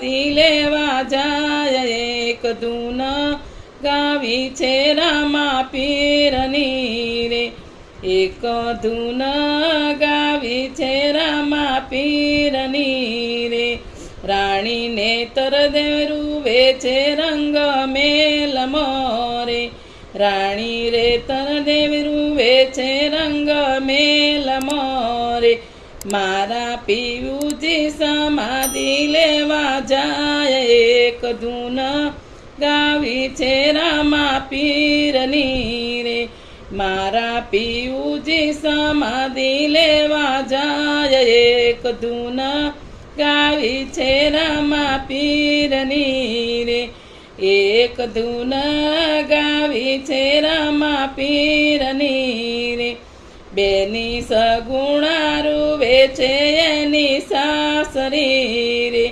લેવા જાય એક ધૂન ગાવી છે રામા પીરની રે એક ધૂન ગાવી છે રામા પીરની રે રાણીને તરદેવ રૂવે છે રંગ મેલ મોરે રાણી રે તરદેવ રૂવે છે રંગ મેલ મોરે મારા પિયુજી સમાધિ લેવા જાય એક ધૂન ગાવી છે રામા પીરની રે મારા પિયુજી સમાધિ લેવા જાય એક ધૂન ગાવી છે રામા પીરની રે એક ધૂન ગાવી છે રામા પીરની રે બેની સગુણા રૂવે છે એની સાસરી રે